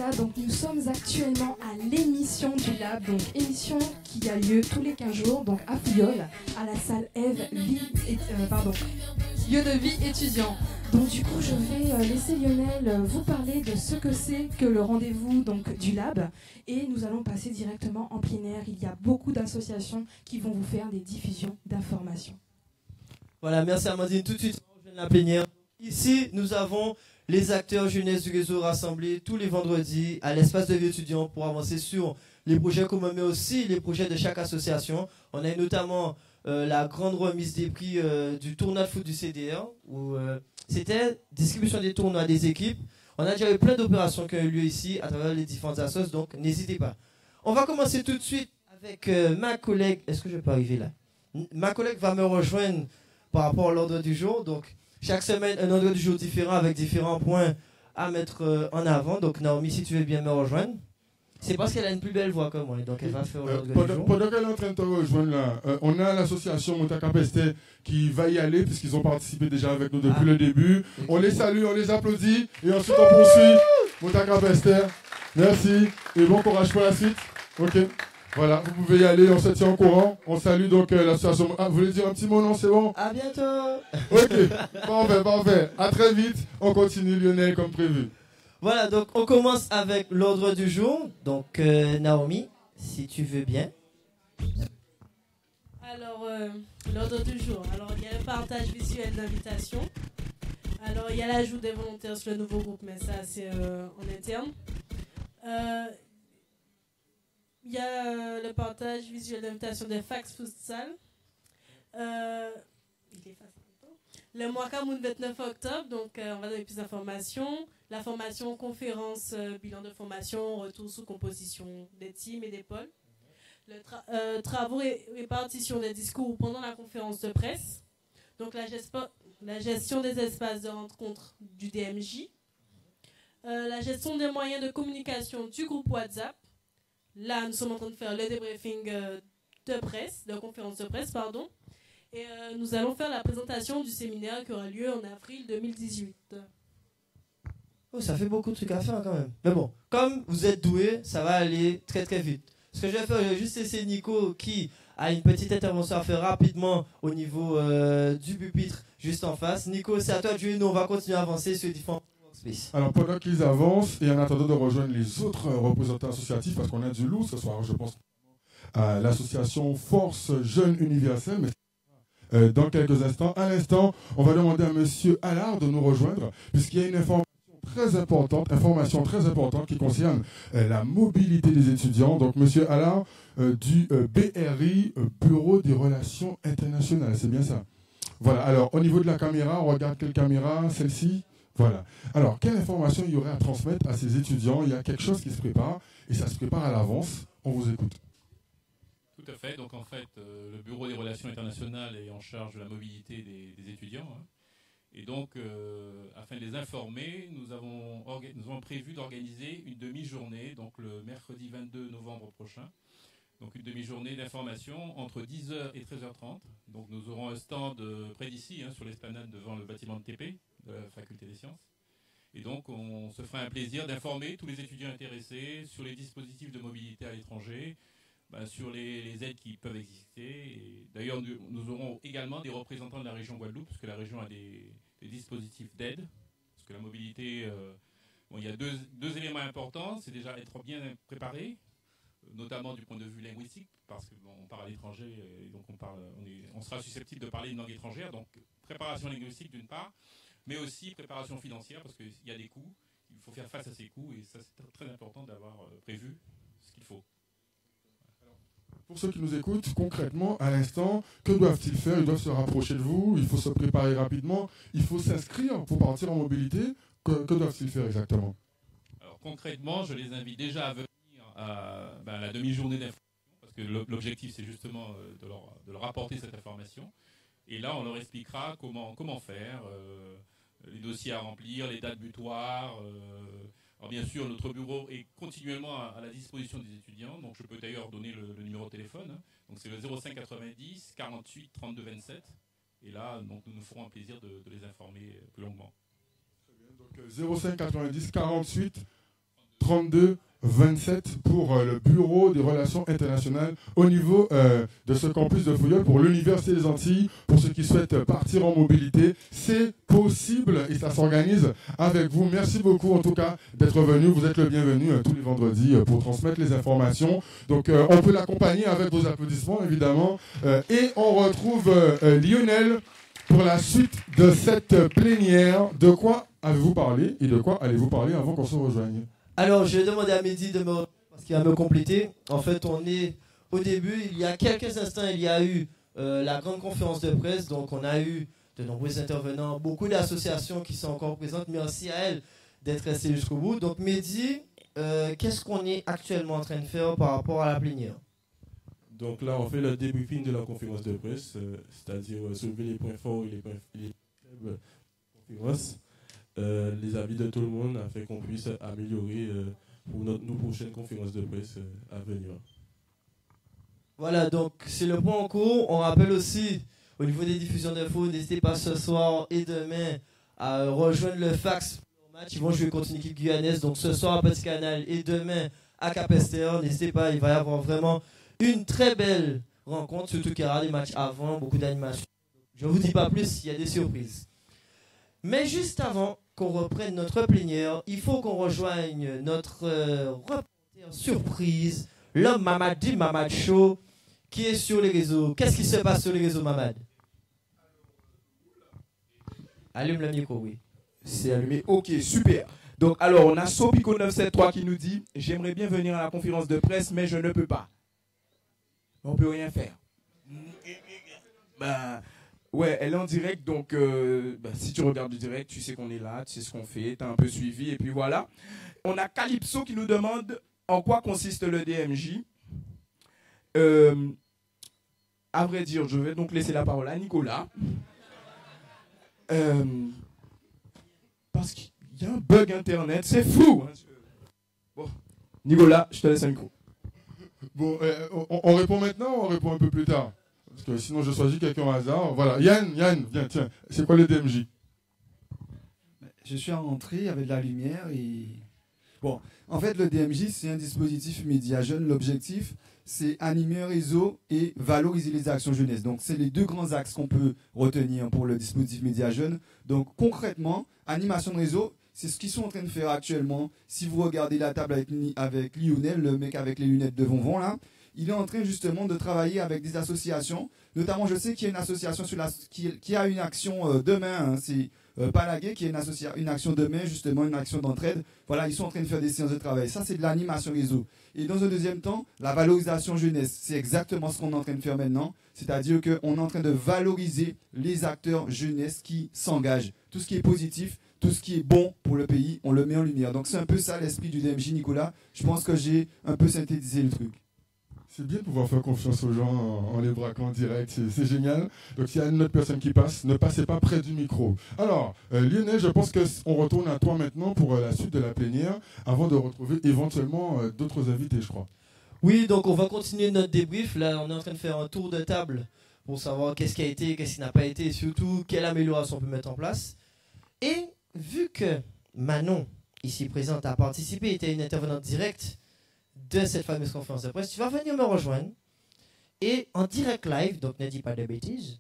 voilà, donc nous sommes actuellement à l'émission du Lab, donc émission qui a lieu tous les 15 jours, donc à Fouillol, à la salle Eve, lieu de vie étudiant. Donc du coup, je vais laisser Lionel vous parler de ce que c'est que le rendez-vous donc du Lab, et nous allons passer directement en plein air. Il y a beaucoup d'associations qui vont vous faire des diffusions d'informations. Voilà, merci Amandine. Tout de suite, on rejoint la plénière. Ici, nous avons les acteurs jeunesse du réseau rassemblés tous les vendredis à l'espace de vie étudiant pour avancer sur les projets communs, mais aussi les projets de chaque association. On a notamment la grande remise des prix du tournoi de foot du CDR, où c'était distribution des tournois des équipes. On a déjà eu plein d'opérations qui ont eu lieu ici à travers les différentes associations, donc n'hésitez pas. On va commencer tout de suite avec ma collègue. Est-ce que je peux arriver là? Ma collègue va me rejoindre par rapport à l'ordre du jour. Donc, chaque semaine, un ordre du jour différent avec différents points à mettre en avant. Donc, Naomi, si tu veux bien me rejoindre. C'est parce qu'elle a une plus belle voix que moi, donc elle va faire l'ordre du jour. Pendant qu'elle est en train de te rejoindre là, on a l'association Montacapeste qui va y aller puisqu'ils ont participé déjà avec nous depuis le début. Okay. On les salue, on les applaudit et ensuite on poursuit. Montacapeste, merci et bon courage pour la suite. Ok. Voilà, vous pouvez y aller, on se tient au courant. On salue donc l'association. Ah, vous voulez dire un petit mot, non? C'est bon? À bientôt. Ok, parfait, parfait. À très vite. On continue, Lionel, comme prévu. Voilà, donc on commence avec l'ordre du jour. Donc, Naomi, si tu veux bien. Alors, l'ordre du jour. Alors, il y a le partage visuel d'invitation. Alors, il y a l'ajout des volontaires sur le nouveau groupe, mais ça, c'est en interne. Il y a le partage visuel d'invitation des fax futsal. Le mois Cameroun 29 octobre, donc on va donner plus d'informations. La formation, conférence, bilan de formation, retour sous composition des teams et des pôles. Travaux et répartition des discours pendant la conférence de presse. Donc la gestion des espaces de rencontre du DMJ. La gestion des moyens de communication du groupe WhatsApp. Là, nous sommes en train de faire le débriefing de conférence de presse, pardon. Et nous allons faire la présentation du séminaire qui aura lieu en avril 2018. Oh, ça fait beaucoup de trucs à faire quand même. Mais bon, comme vous êtes doués, ça va aller très très vite. Ce que je vais faire, je vais juste laisser Nico qui a une petite intervention à faire rapidement au niveau du pupitre juste en face. Nico, c'est à toi de jouer. Nous, on va continuer à avancer sur les différents workspaces. Alors, pendant qu'ils avancent et en attendant de rejoindre les autres représentants associatifs, parce qu'on a du lourd ce soir, je pense à l'association Force Jeune Universelle, mais dans quelques instants. À l'instant, on va demander à Monsieur Allard de nous rejoindre, puisqu'il y a une information très importante qui concerne la mobilité des étudiants. Donc, Monsieur Allard du BRI, Bureau des Relations Internationales, c'est bien ça? Voilà, alors au niveau de la caméra, on regarde quelle caméra? Celle-ci? Voilà. Alors, quelle information il y aurait à transmettre à ces étudiants? Il y a quelque chose qui se prépare, et ça se prépare à l'avance. On vous écoute. Tout à fait. Donc en fait, le Bureau des Relations Internationales est en charge de la mobilité des étudiants. Hein. Et donc, afin de les informer, nous avons prévu d'organiser une demi-journée, donc le mercredi 22 novembre prochain. Donc une demi-journée d'information entre 10h et 13h30. Donc nous aurons un stand près d'ici, hein, sur l'esplanade devant le bâtiment de TP, de la Faculté des Sciences. Et donc on se fera un plaisir d'informer tous les étudiants intéressés sur les dispositifs de mobilité à l'étranger, sur les aides qui peuvent exister. D'ailleurs, nous aurons également des représentants de la région Guadeloupe, parce que la région a des dispositifs d'aide. Parce que la mobilité, il y a deux éléments importants. C'est déjà être bien préparé, notamment du point de vue linguistique, parce qu'on parle à l'étranger, et donc on sera susceptible de parler une langue étrangère. Donc, préparation linguistique d'une part, mais aussi préparation financière, parce qu'il y a des coûts. Il faut faire face à ces coûts, et ça, c'est très important d'avoir prévu ce qu'il faut. Pour ceux qui nous écoutent, concrètement, à l'instant, que doivent-ils faire? Ils doivent se rapprocher de vous, il faut se préparer rapidement, il faut s'inscrire pour partir en mobilité. Que doivent-ils faire exactement? Alors concrètement, je les invite déjà à venir à la demi-journée d'information, parce que l'objectif, c'est justement de leur apporter cette information. Et là, on leur expliquera comment faire, les dossiers à remplir, les dates butoirs. Alors bien sûr, notre bureau est continuellement à la disposition des étudiants, donc je peux d'ailleurs donner le numéro de téléphone. Hein. Donc c'est le 05 90 48 32 27. Et là, donc, nous nous ferons un plaisir de les informer plus longuement. Très bien, donc 05 90 48 32 27 pour le Bureau des Relations Internationales au niveau de ce campus de Fouilleul pour l'Université des Antilles. Pour ceux qui souhaitent partir en mobilité, c'est possible et ça s'organise avec vous. Merci beaucoup en tout cas d'être venu. Vous êtes le bienvenu tous les vendredis pour transmettre les informations. Donc on peut l'accompagner avec vos applaudissements évidemment. Et on retrouve Lionel pour la suite de cette plénière. De quoi avez-vous parlé et de quoi allez-vous parler avant qu'on se rejoigne? Alors, je vais demander à Mehdi de me parce qu'il va me compléter. En fait, on est au début, il y a quelques instants, il y a eu la grande conférence de presse. Donc, on a eu de nombreux intervenants, beaucoup d'associations qui sont encore présentes. Merci à elles d'être restées jusqu'au bout. Donc, Mehdi, qu'est-ce qu'on est actuellement en train de faire par rapport à la plénière? Donc là, on fait le débriefing de la conférence de presse, c'est-à-dire soulever les points forts et les points faibles de la conférence. Les avis de tout le monde afin qu'on puisse améliorer pour nos prochaines conférences de presse à venir. Voilà, donc c'est le point en cours. On rappelle aussi, au niveau des diffusions d'infos, n'hésitez pas ce soir et demain à rejoindre le fax. Ils vont jouer contre une équipe guyanaise, donc ce soir à Petit Canal et demain à Cap-Esther. N'hésitez pas, il va y avoir vraiment une très belle rencontre, surtout qu'il y aura des matchs avant, beaucoup d'animation. Je ne vous dis pas plus, il y a des surprises. Mais juste avant qu'on reprenne notre plénière, il faut qu'on rejoigne notre reporter surprise, l'homme Mamad du Mamad Show, qui est sur les réseaux. Qu'est-ce qui se passe sur les réseaux, Mamad? Allume le micro, oui. C'est allumé. Ok, super. Donc, alors, on a Sopico 973 qui nous dit « J'aimerais bien venir à la conférence de presse, mais je ne peux pas. » On ne peut rien faire. Ben... Ouais, elle est en direct, donc si tu regardes le direct, tu sais qu'on est là, tu sais ce qu'on fait, tu as un peu suivi, et puis voilà. On a Calypso qui nous demande en quoi consiste le DMJ. À vrai dire, je vais donc laisser la parole à Nicolas. Parce qu'il y a un bug internet, c'est fou. Bon, Nicolas, je te laisse un micro. Bon, on répond maintenant ou on répond un peu plus tard? Parce que sinon, je choisis quelqu'un au hasard. Voilà. Yann, viens, tiens. C'est quoi le DMJ? Je suis en entrée avec de la lumière et... Bon, en fait, le DMJ, c'est un dispositif média jeune. L'objectif, c'est animer un réseau et valoriser les actions jeunesse. Donc, c'est les deux grands axes qu'on peut retenir pour le dispositif média jeune. Donc, concrètement, animation de réseau, c'est ce qu'ils sont en train de faire actuellement. Si vous regardez la table avec Lionel, le mec avec les lunettes de Vonvon, là, il est en train justement de travailler avec des associations. Notamment, je sais qu'il y a une association qui a une action demain. Hein, c'est Palaguet qui a une action demain, justement, une action d'entraide. Voilà, ils sont en train de faire des séances de travail. Ça, c'est de l'animation réseau. Et dans un deuxième temps, la valorisation jeunesse. C'est exactement ce qu'on est en train de faire maintenant. C'est-à-dire qu'on est en train de valoriser les acteurs jeunesse qui s'engagent. Tout ce qui est positif, tout ce qui est bon pour le pays, on le met en lumière. Donc, c'est un peu ça l'esprit du DMJ, Nicolas. Je pense que j'ai un peu synthétisé le truc. C'est bien de pouvoir faire confiance aux gens en les braquant en direct, c'est génial. Donc s'il y a une autre personne qui passe, ne passez pas près du micro. Alors, Lionel, je pense qu'on retourne à toi maintenant pour la suite de la plénière, avant de retrouver éventuellement d'autres invités, je crois. Oui, donc on va continuer notre débrief. Là, on est en train de faire un tour de table pour savoir qu'est-ce qui a été, qu'est-ce qui n'a pas été, et surtout quelle amélioration on peut mettre en place. Et vu que Manon, ici présente, a participé, était une intervenante directe de cette fameuse conférence de presse, tu vas venir me rejoindre et en direct live, donc ne dis pas de bêtises,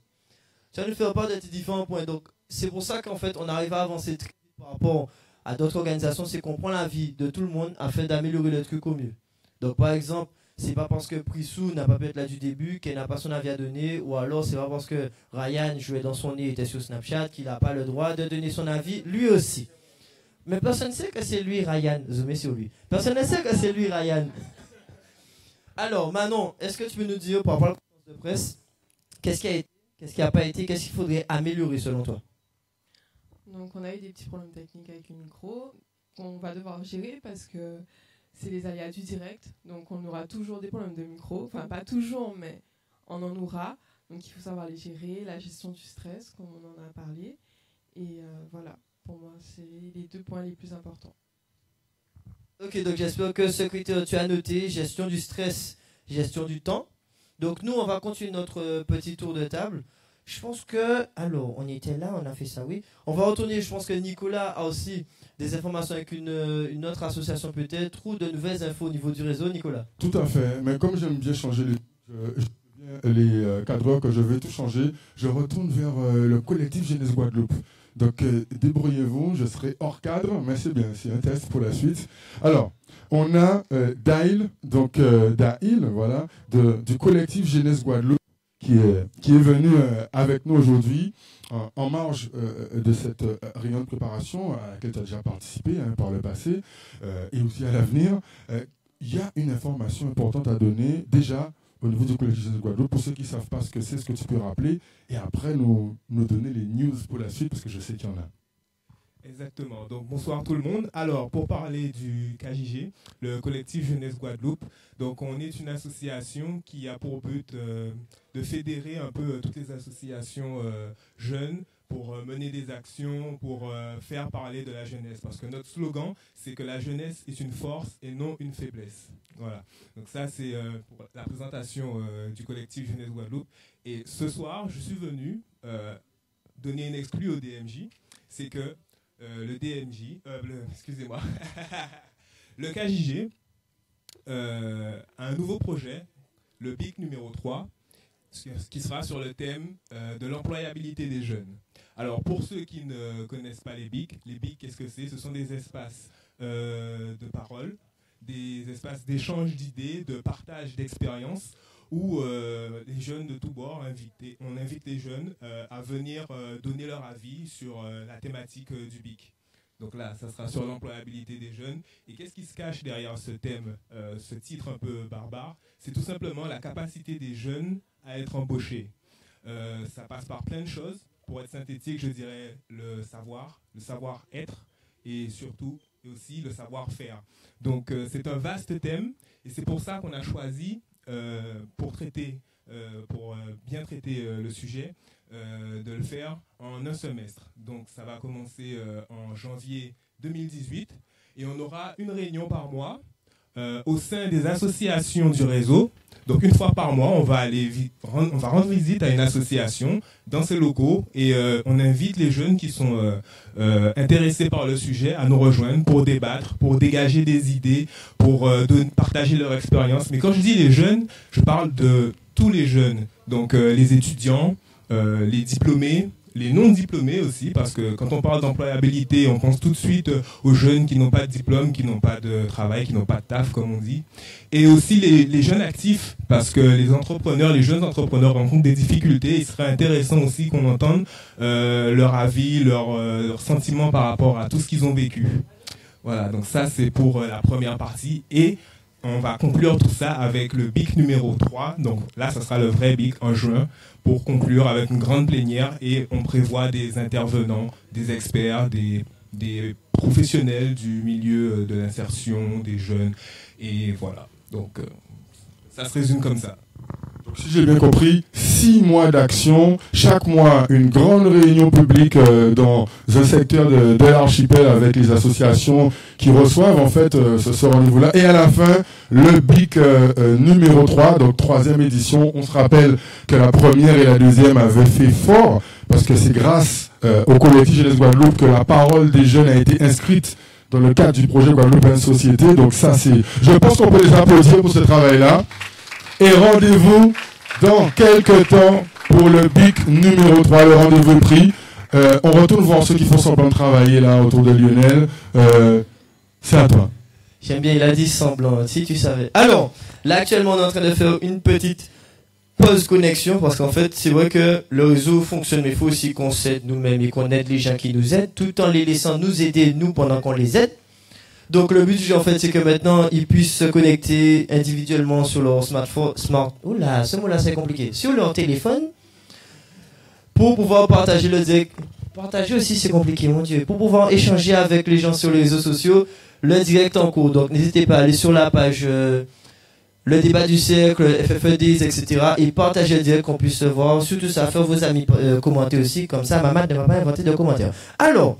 tu vas nous faire part de tes différents points. Donc c'est pour ça qu'en fait on arrive à avancer très vite par rapport à d'autres organisations, c'est qu'on prend l'avis de tout le monde afin d'améliorer le truc au mieux. Donc par exemple, c'est pas parce que Prissou n'a pas pu être là du début qu'elle n'a pas son avis à donner, ou alors c'est pas parce que Ryan jouait dans son nez et était sur Snapchat qu'il n'a pas le droit de donner son avis lui aussi. Mais personne ne sait que c'est lui, Ryan. Zoomez sur lui. Personne ne sait que c'est lui, Ryan. Alors, Manon, est-ce que tu peux nous dire, par rapport à la conférence de presse, qu'est-ce qui a été, qu'est-ce qui n'a pas été, qu'est-ce qu'il faudrait améliorer selon toi? Donc, on a eu des petits problèmes techniques avec le micro qu'on va devoir gérer parce que c'est les aléas du direct. Donc, on aura toujours des problèmes de micro. Enfin, pas toujours, mais on en aura. Donc, il faut savoir les gérer, la gestion du stress, comme on en a parlé. Et voilà. Pour moi, c'est les deux points les plus importants. Ok, donc j'espère que ce que tu as noté, gestion du stress, gestion du temps. Donc nous, on va continuer notre petit tour de table. je pense que... Alors, on était là, on a fait ça, oui. On va retourner, je pense que Nicolas a aussi des informations avec une autre association peut-être, ou de nouvelles infos au niveau du réseau, Nicolas. Tout à fait, mais comme j'aime bien changer les cadres, que je vais tout changer, je retourne vers le collectif Jeunesse Guadeloupe. Donc, débrouillez-vous, je serai hors cadre, mais c'est bien, c'est un test pour la suite. Alors, on a Daïl, donc Daïl, voilà, du collectif Jeunesse Guadeloupe, qui est venu avec nous aujourd'hui en marge de cette réunion de préparation à laquelle tu as déjà participé par le passé et aussi à l'avenir. Il y a une information importante à donner déjà au niveau du collectif Jeunesse Guadeloupe. Pour ceux qui ne savent pas ce que c'est, ce que tu peux rappeler, et après nous donner les news pour la suite, parce que je sais qu'il y en a. Exactement. Donc bonsoir tout le monde. Alors pour parler du KJG, le collectif Jeunesse Guadeloupe, donc on est une association qui a pour but de fédérer un peu toutes les associations jeunes pour mener des actions, pour faire parler de la jeunesse. Parce que notre slogan, c'est que la jeunesse est une force et non une faiblesse. Voilà. Donc ça, c'est pour la présentation du collectif Jeunesse Guadeloupe. Et ce soir, je suis venu donner une exclue au DMJ. C'est que le DMJ, excusez-moi, le KJG a un nouveau projet, le BIC numéro 3, qui sera sur le thème de l'employabilité des jeunes. Alors, pour ceux qui ne connaissent pas les BIC, qu'est-ce que c'est? Ce sont des espaces de parole, des espaces d'échange d'idées, de partage d'expériences, où les jeunes de tous bords, on invite les jeunes à venir donner leur avis sur la thématique du BIC. Donc là, ça sera sur l'employabilité des jeunes. Et qu'est-ce qui se cache derrière ce thème, ce titre un peu barbare? C'est tout simplement la capacité des jeunes à être embauchés. Ça passe par plein de choses. Pour être synthétique, je dirais le savoir-être et surtout et aussi le savoir-faire. Donc c'est un vaste thème et c'est pour ça qu'on a choisi pour bien traiter le sujet, de le faire en un semestre. Donc ça va commencer en janvier 2018 et on aura une réunion par mois au sein des associations du réseau. Donc une fois par mois, on va rendre visite à une association dans ses locaux et on invite les jeunes qui sont intéressés par le sujet à nous rejoindre pour débattre, pour dégager des idées, pour partager leur expérience. Mais quand je dis les jeunes, je parle de tous les jeunes, donc les étudiants, les diplômés, les non-diplômés aussi, parce que quand on parle d'employabilité, on pense tout de suite aux jeunes qui n'ont pas de diplôme, qui n'ont pas de travail, qui n'ont pas de taf, comme on dit. Et aussi les jeunes actifs, parce que les jeunes entrepreneurs rencontrent des difficultés. Il serait intéressant aussi qu'on entende leur avis, leurs sentiments par rapport à tout ce qu'ils ont vécu. Voilà, donc ça c'est pour la première partie. Et on va conclure tout ça avec le BIC numéro 3. Donc là, ça sera le vrai BIC en juin pour conclure avec une grande plénière. Et on prévoit des intervenants, des experts, des professionnels du milieu de l'insertion, des jeunes. Et voilà. Donc ça se résume comme ça. Donc, si j'ai bien compris, 6 mois d'action, chaque mois une grande réunion publique dans un secteur de l'archipel avec les associations qui reçoivent en fait ce rendez-vous-là. Et à la fin, le BIC numéro 3, donc 3e édition. On se rappelle que la première et la deuxième avaient fait fort parce que c'est grâce au collectif Jeunesse Guadeloupe que la parole des jeunes a été inscrite dans le cadre du projet Guadeloupe en société. Donc ça, je pense qu'on peut les applaudir pour ce travail-là. Et rendez-vous dans quelques temps pour le BIC numéro 3, le rendez-vous pris. On retourne voir ceux qui font semblant de travailler là autour de Lionel. C'est à toi. J'aime bien, il a dit semblant, si tu savais. Alors, là actuellement on est en train de faire une petite pause connexion parce qu'en fait c'est vrai que le réseau fonctionne mais il faut aussi qu'on s'aide nous-mêmes et qu'on aide les gens qui nous aident tout en les laissant nous aider nous pendant qu'on les aide. Donc le but du jeu en fait c'est que maintenant ils puissent se connecter individuellement sur leur smartphone, oula ce mot-là c'est compliqué, sur leur téléphone pour pouvoir partager le direct. Partager aussi c'est compliqué mon Dieu, pour pouvoir échanger avec les gens sur les réseaux sociaux, le direct en cours. Donc n'hésitez pas à aller sur la page le débat du cercle, FFEDs, etc. et partager le direct qu'on puisse se voir. Surtout ça, faire vos amis commenter aussi, comme ça maman ne va pas inventer de commentaires. Alors,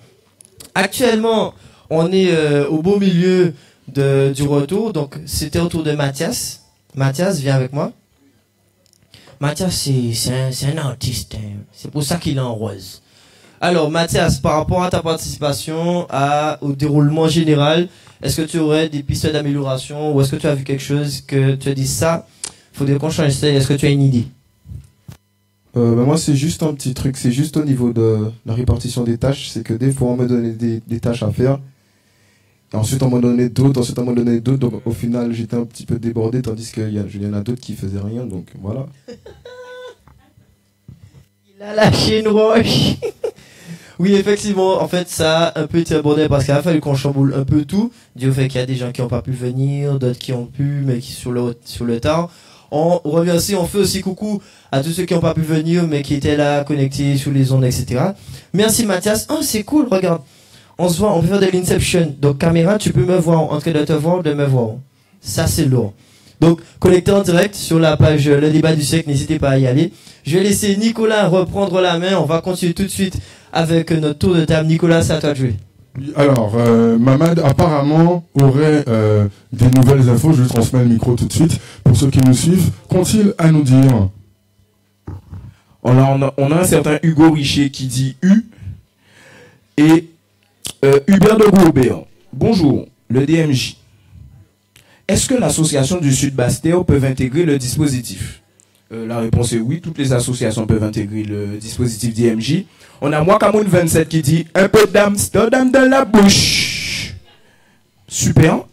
actuellement on est au beau milieu du retour, donc c'était au tour de Mathias. Mathias, viens avec moi. Mathias, c'est un artiste. Hein. C'est pour ça qu'il est en rose. Alors, Mathias, par rapport à ta participation au déroulement général, est-ce que tu aurais des pistes d'amélioration ou est-ce que tu as vu quelque chose que tu as dit ça, il faudrait qu'on change ça? Est-ce que tu as une idée? Moi, c'est juste un petit truc. C'est juste au niveau de la répartition des tâches. C'est que des fois, on me donnait des tâches à faire. Et ensuite, on m'en donnait d'autres. Donc, au final, j'étais un petit peu débordé, tandis qu'il y en a d'autres qui faisaient rien. Donc, voilà. Il a lâché une roche. Oui, effectivement, en fait, ça a un peu été abordé parce qu'il a fallu qu'on chamboule un peu tout, dû au fait qu'il y a des gens qui n'ont pas pu venir, d'autres qui ont pu, mais qui sur le tard. On revient aussi, on fait aussi coucou à tous ceux qui n'ont pas pu venir, mais qui étaient là, connectés sur les ondes, etc. Merci Mathias. Oh, c'est cool, regarde. On se voit, on peut faire de l'inception. Donc, caméra, tu peux me voir, en train de te voir, de me voir. Ça, c'est lourd. Donc, connecté en direct sur la page Le Débat du siècle, n'hésitez pas à y aller. Je vais laisser Nicolas reprendre la main. On va continuer tout de suite avec notre tour de table. Nicolas, c'est à toi de jouer. Alors, Mamad apparemment aurait des nouvelles infos. Je lui transmets le micro tout de suite. Pour ceux qui nous suivent, qu'ont-ils à nous dire? On a un certain Hugo Richer qui dit U. Et Hubert de Gourbert. Bonjour, le DMJ. Est-ce que l'association du Sud Bastère peut intégrer le dispositif? La réponse est oui, toutes les associations peuvent intégrer le dispositif DMJ. On a Mwakamoun 27 qui dit un peu d'Amsterdam dans la bouche. Super.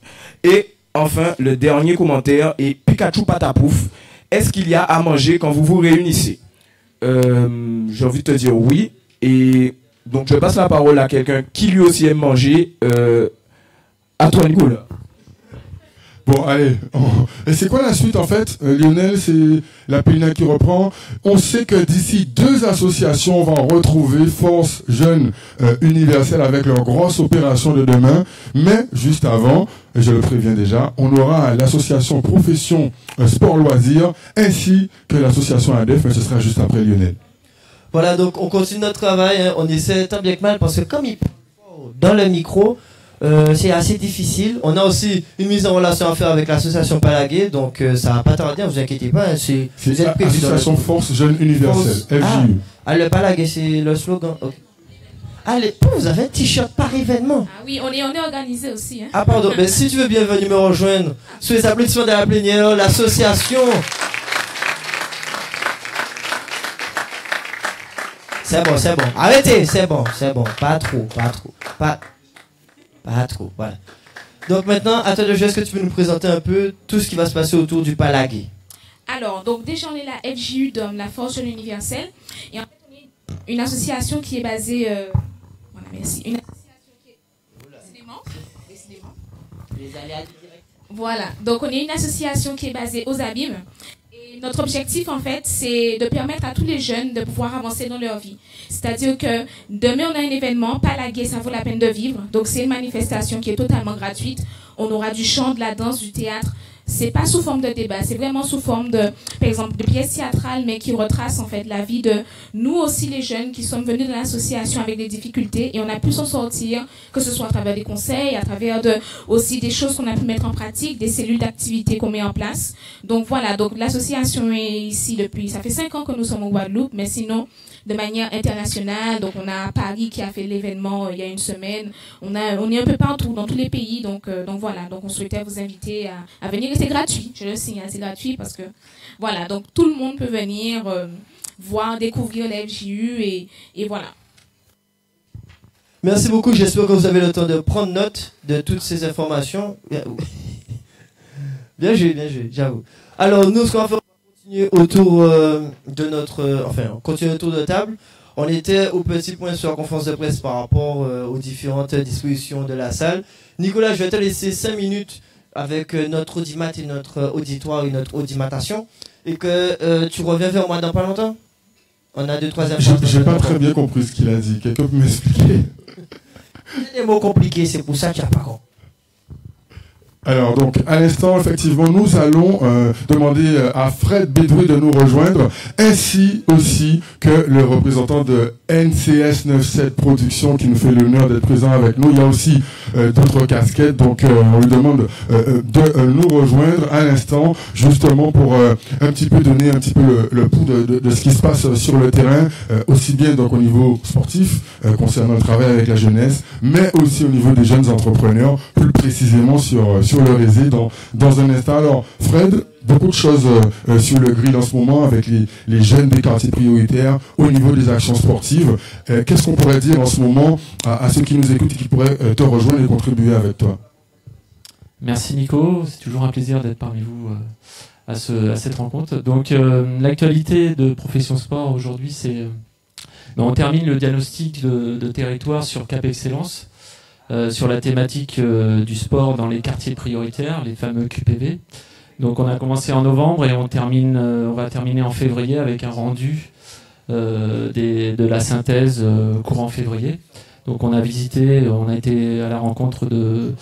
Et enfin, le dernier commentaire est Pikachu Patapouf. Est-ce qu'il y a à manger quand vous vous réunissez? J'ai envie de te dire oui. Et donc, je passe la parole à quelqu'un qui lui aussi aime manger. À toi, Nicolas. Bon, allez. Et c'est quoi la suite, en fait? Lionel, c'est la Pélina qui reprend. On sait que d'ici 2 associations vont retrouver Force Jeune Universelle avec leur grosse opération de demain. Mais, juste avant, et je le préviens déjà, on aura l'association Profession Sport Loisirs ainsi que l'association ADEF, mais ce sera juste après Lionel. Voilà, donc on continue notre travail. Hein. On essaie tant bien que mal parce que comme il parle dans le micro, c'est assez difficile. On a aussi une mise en relation à faire avec l'association Palagué, donc ça va pas tarder, ne vous inquiétez pas. Hein, c'est l'association Force Jeune Universelle, FJU. Le Palagué, c'est le slogan. Okay. Allez, vous avez un t-shirt par événement. Ah oui, on est organisé aussi. Hein. Ah pardon, mais si tu veux bien venir me rejoindre sous les applaudissements de la plénière, l'association. C'est bon. Arrêtez, c'est bon. Pas trop, voilà. Donc maintenant, à toi de jouer, est-ce que tu peux nous présenter un peu tout ce qui va se passer autour du Palagué? Alors, donc déjà on est la FJU d'Homme, la Force Jeune Universelle. Et en fait, on est une association qui est basée... Voilà, merci. Une association qui est... Décidément. Les aléas du direct. Voilà, donc on est une association qui est basée aux Abîmes. Et notre objectif, en fait, c'est de permettre à tous les jeunes de pouvoir avancer dans leur vie. C'est-à-dire que demain, on a un événement, Palagué, ça vaut la peine de vivre. Donc, c'est une manifestation qui est totalement gratuite. On aura du chant, de la danse, du théâtre. C'est pas sous forme de débat, c'est vraiment sous forme de, par exemple, de pièces théâtrales, mais qui retracent en fait la vie de nous aussi les jeunes qui sommes venus dans l'association avec des difficultés et on a pu s'en sortir, que ce soit à travers des conseils, à travers aussi des choses qu'on a pu mettre en pratique, des cellules d'activité qu'on met en place. Donc voilà, donc l'association est ici depuis, ça fait 5 ans que nous sommes au Guadeloupe, mais sinon de manière internationale. Donc on a Paris qui a fait l'événement il y a une semaine. On est un peu partout dans tous les pays. Donc voilà. Donc on souhaitait vous inviter à venir. Et c'est gratuit. Je le signe, c'est gratuit parce que voilà. Donc tout le monde peut venir voir, découvrir la FJU et voilà. Merci beaucoup. J'espère que vous avez le temps de prendre note de toutes ces informations. Bien joué, j'avoue. Alors nous, ce qu'on va faire, autour de notre... on continue le tour de table. On était au petit point sur la conférence de presse par rapport aux différentes dispositions de la salle. Nicolas, je vais te laisser 5 minutes avec notre audimat et notre auditoire et notre audimatation. Et que tu reviens vers moi dans pas longtemps. On a 2-3 informations. J'ai pas très bien compris ce qu'il a dit. Quelqu'un peut m'expliquer? C'est des mots compliqués, c'est pour ça qu'il n'y a pas compris. Alors donc à l'instant effectivement nous allons demander à Fred Bédoué de nous rejoindre ainsi aussi que le représentant de NCS 97 Productions qui nous fait l'honneur d'être présent avec nous. Il y a aussi d'autres casquettes donc on lui demande de nous rejoindre à l'instant justement pour un petit peu donner un petit peu le pouls de ce qui se passe sur le terrain aussi bien donc au niveau sportif concernant le travail avec la jeunesse mais aussi au niveau des jeunes entrepreneurs plus précisément sur le réseau dans un instant. Alors Fred, beaucoup de choses sur le grill en ce moment avec les jeunes des quartiers prioritaires au niveau des actions sportives. Qu'est-ce qu'on pourrait dire en ce moment à ceux qui nous écoutent et qui pourraient te rejoindre et contribuer avec toi? Merci Nico, c'est toujours un plaisir d'être parmi vous à cette rencontre. Donc l'actualité de Profession Sport aujourd'hui, c'est on termine le diagnostic de territoire sur Cap Excellence. Sur la thématique du sport dans les quartiers prioritaires, les fameux QPV. Donc on a commencé en novembre et on va terminer en février avec un rendu de la synthèse courant février. Donc on a été à la rencontre de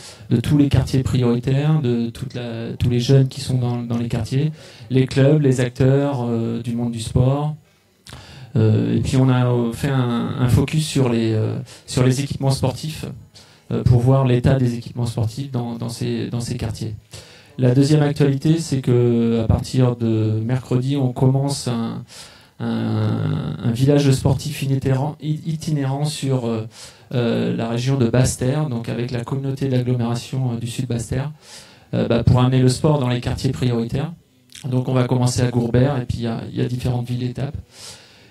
tous les quartiers prioritaires, de tous les jeunes qui sont dans les quartiers, les clubs, les acteurs du monde du sport. Et puis on a fait un focus sur les équipements sportifs. Pour voir l'état des équipements sportifs dans ces quartiers. La deuxième actualité, c'est que à partir de mercredi, on commence un village sportif itinérant sur la région de Basse-Terre, donc avec la communauté d'agglomération du Sud Basse-Terre, pour amener le sport dans les quartiers prioritaires. Donc on va commencer à Gourbert, et puis il y a différentes villes étapes.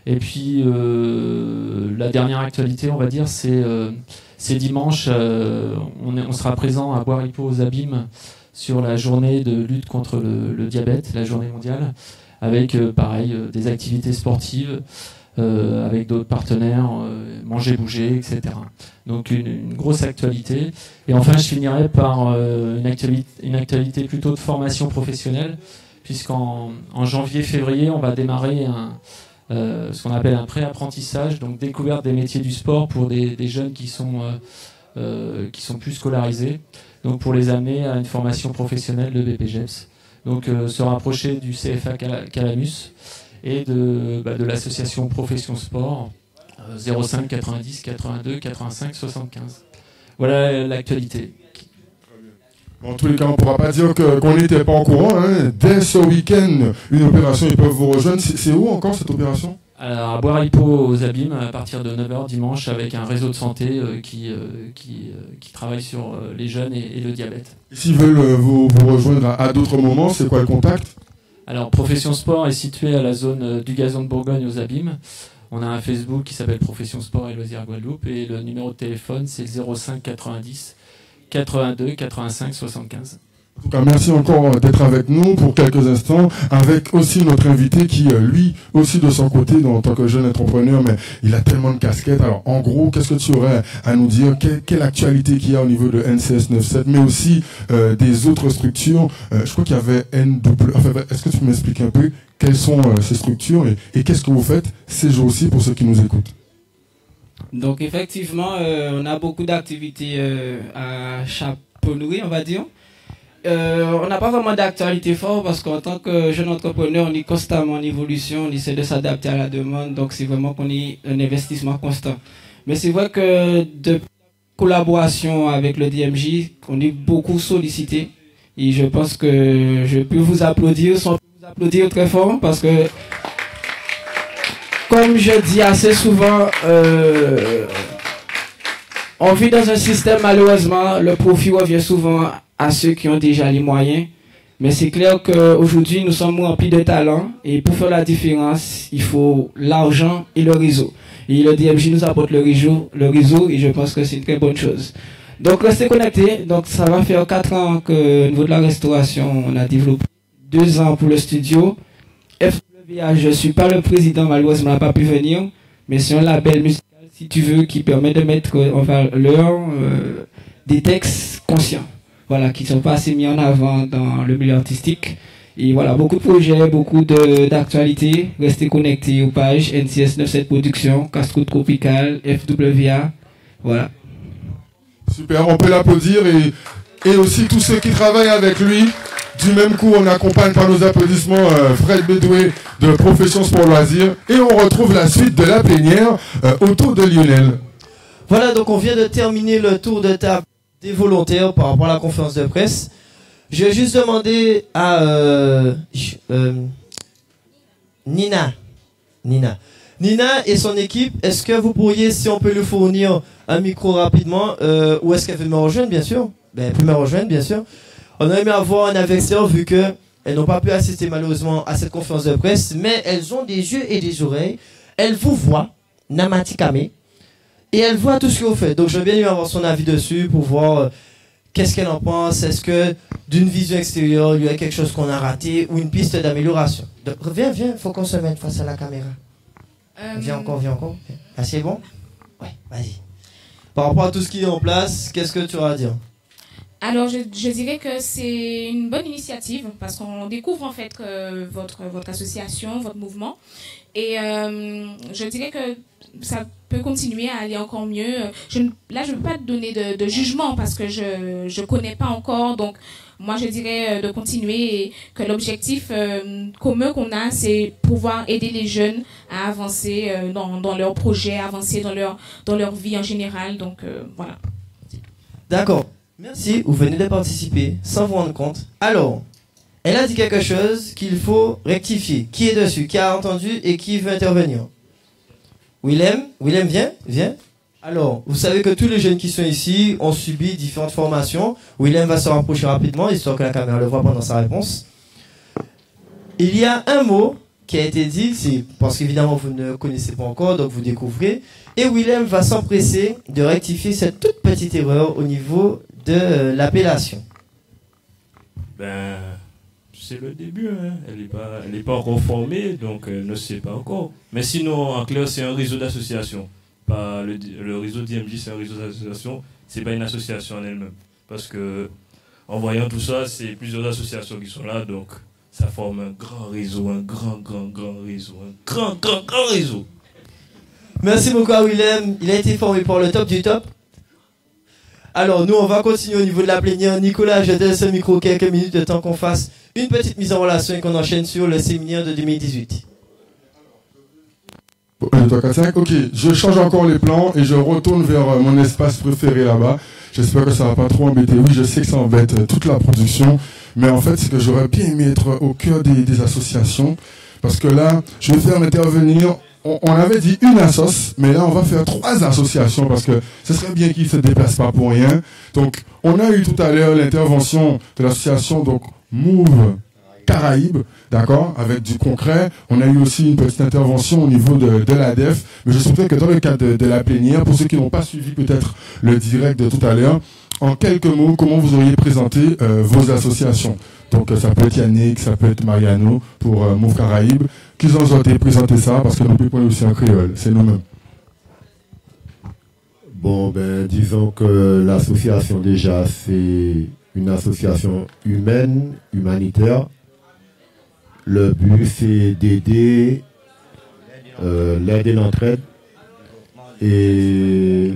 Et puis la dernière actualité, on va dire, c'est dimanche, on sera présent à Bois-Ripaud aux Abîmes sur la journée de lutte contre le diabète, la journée mondiale, avec pareil des activités sportives, avec d'autres partenaires, manger, bouger, etc. Donc une grosse actualité. Et enfin, je finirai par une actualité plutôt de formation professionnelle, puisqu'en janvier-février, on va démarrer ce qu'on appelle un pré-apprentissage, donc découverte des métiers du sport pour des jeunes qui sont plus scolarisés, donc pour les amener à une formation professionnelle de BPGEPS. Donc se rapprocher du CFA Calamus et de l'association Profession Sport 05 90 82 85 75. Voilà l'actualité. En tous les cas, on ne pourra pas dire qu'on n'était pas au courant. Hein. Dès ce week-end, une opération, ils peuvent vous rejoindre. C'est où encore cette opération? Alors, à Bois-Ripaud aux Abîmes, à partir de 9h dimanche, avec un réseau de santé qui travaille sur les jeunes et le diabète. Et s'ils veulent vous rejoindre à d'autres moments, c'est quoi le contact? Alors, Profession Sport est située à la zone du Gazon de Bourgogne aux Abîmes. On a un Facebook qui s'appelle Profession Sport et Loisirs Guadeloupe. Et le numéro de téléphone, c'est 05 90 82 85 75. En tout cas, merci encore d'être avec nous pour quelques instants, avec aussi notre invité qui, lui, aussi de son côté, en tant que jeune entrepreneur, mais il a tellement de casquettes. Alors, en gros, qu'est-ce que tu aurais à nous dire? Quelle actualité qu'il y a au niveau de NCS 97, mais aussi des autres structures? Je crois qu'il y avait Enfin, est-ce que tu peux m'expliquer un peu quelles sont ces structures et qu'est-ce que vous faites ces jours-ci pour ceux qui nous écoutent? Donc, effectivement, on a beaucoup d'activités à chapeauner, on va dire. On n'a pas vraiment d'actualité forte parce qu'en tant que jeune entrepreneur, on est constamment en évolution, on essaie de s'adapter à la demande, donc c'est vraiment qu'on est un investissement constant. Mais c'est vrai que de collaboration avec le DMJ, on est beaucoup sollicité et je pense que je peux vous applaudir sans vous applaudir très fort parce que, comme je dis assez souvent, on vit dans un système, malheureusement, le profit revient souvent à ceux qui ont déjà les moyens. Mais c'est clair qu'aujourd'hui, nous sommes remplis de talents. Et pour faire la différence, il faut l'argent et le réseau. Et le DMJ nous apporte le réseau et je pense que c'est une très bonne chose. Donc, restez connectés. Donc, ça va faire 4 ans qu'au niveau de la restauration, on a développé 2 ans pour le studio. FWA, je ne suis pas le président, malheureusement, n'a pas pu venir. Mais c'est un label musical, si tu veux, qui permet de mettre en valeur des textes conscients. Voilà, qui ne sont pas assez mis en avant dans le milieu artistique. Et voilà, beaucoup de projets, beaucoup d'actualités. Restez connectés aux pages NCS 97 Productions, Castro Tropical, FWA. Voilà. Super, on peut l'applaudir et et aussi tous ceux qui travaillent avec lui. Du même coup, on accompagne par nos applaudissements Fred Bédoué de Profession Sport Loisirs et on retrouve la suite de la plénière autour de Lionel. Voilà, donc on vient de terminer le tour de table des volontaires par rapport à la conférence de presse. Je vais juste demander à Nina et son équipe, est-ce que vous pourriez, si on peut lui fournir un micro rapidement, ou est-ce qu'elle veut me rejoindre, bien sûr? Ben, elle peut me rejoindre, bien sûr. On a aimé avoir un investisseur vu qu'elles n'ont pas pu assister malheureusement à cette conférence de presse, mais elles ont des yeux et des oreilles. Elles vous voient, Namatikame, et elles voient tout ce que vous faites. Donc je veux bien lui avoir son avis dessus pour voir qu'est-ce qu'elle en pense. Est-ce que d'une vision extérieure, il y a quelque chose qu'on a raté ou une piste d'amélioration? Viens, il faut qu'on se mette face à la caméra. Viens encore. Ah, c'est bon? Ouais, vas-y. Par rapport à tout ce qui est en place, qu'est-ce que tu auras à dire? Alors, je dirais que c'est une bonne initiative parce qu'on découvre en fait votre association, votre mouvement. Et je dirais que ça peut continuer à aller encore mieux. Là, je ne veux pas te donner de jugement parce que je ne connais pas encore. Donc, moi, je dirais de continuer et que l'objectif commun qu'on a, c'est pouvoir aider les jeunes à avancer dans leurs projets, avancer dans leur vie en général. Donc, voilà. D'accord. Merci, vous venez de participer sans vous rendre compte. Alors, elle a dit quelque chose qu'il faut rectifier. Qui est dessus? Qui a entendu et qui veut intervenir? Willem, viens. Alors, vous savez que tous les jeunes qui sont ici ont subi différentes formations. Willem va se rapprocher rapidement, histoire que la caméra le voit pendant sa réponse. Il y a un mot qui a été dit, c'est parce qu'évidemment vous ne connaissez pas encore, donc vous découvrez. Et Willem va s'empresser de rectifier cette toute petite erreur au niveau de l'appellation. Ben, c'est le début, hein. Elle n'est pas encore formée, donc elle ne sait pas encore. Mais sinon, en clair, c'est un réseau d'associations. Pas le réseau DMJ, c'est un réseau d'associations, c'est pas une association en elle-même. Parce que, en voyant tout ça, c'est plusieurs associations qui sont là, donc ça forme un grand réseau, un grand réseau. Merci beaucoup à Willem, il a été formé par le top du top. Alors, nous, on va continuer au niveau de la plénière. Nicolas, je te laisse le micro quelques minutes de temps qu'on fasse une petite mise en relation et qu'on enchaîne sur le séminaire de 2018. Ok, je change encore les plans et je retourne vers mon espace préféré là-bas. J'espère que ça va pas trop embêter. Oui, je sais que ça embête toute la production, mais en fait, c'est que j'aurais bien aimé être au cœur des associations. Parce que là, je vais faire intervenir... On avait dit une assoce, mais là, on va faire 3 associations parce que ce serait bien qu'ils ne se déplacent pas pour rien. Donc, on a eu tout à l'heure l'intervention de l'association Move Caraïbes, d'accord, avec du concret. On a eu aussi une petite intervention au niveau de l'ADEF. Mais je souhaiterais que dans le cadre de la plénière, pour ceux qui n'ont pas suivi peut-être le direct de tout à l'heure, en quelques mots, comment vous auriez présenté vos associations. Donc, ça peut être Yannick, ça peut être Mariano pour Move Caraïbes. Qu'ils ont souhaité présenter ça parce que nous pouvons aussi en créole, c'est nous-mêmes. Bon, ben, disons que l'association déjà, c'est une association humaine, humanitaire. Le but, c'est d'aider, l'aide et l'entraide. Et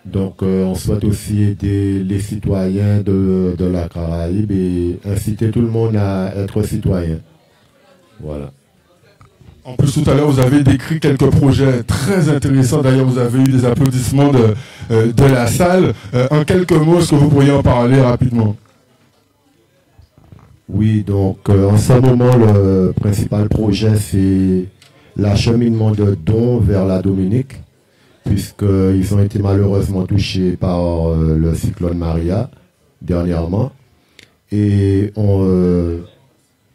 donc, on souhaite aussi aider les citoyens de la Caraïbe et inciter tout le monde à être citoyen. Voilà. En plus, tout à l'heure, vous avez décrit quelques projets très intéressants. D'ailleurs, vous avez eu des applaudissements de la salle. En quelques mots, est-ce que vous pourriez en parler rapidement? Oui, donc en ce moment, le principal projet, c'est l'acheminement de dons vers la Dominique, puisqu'ils ont été malheureusement touchés par le cyclone Maria dernièrement. Et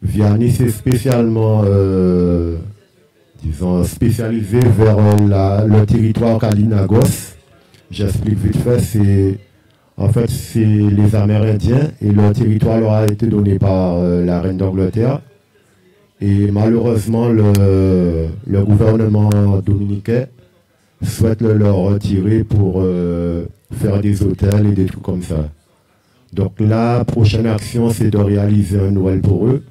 Vianney s'est spécialement... spécialisé vers le territoire Kalinagos. J'explique vite fait, c'est les Amérindiens et leur territoire leur a été donné par la reine d'Angleterre. Et malheureusement, le gouvernement dominicain souhaite le leur retirer pour faire des hôtels et des trucs comme ça. Donc la prochaine action, c'est de réaliser un Noël pour eux.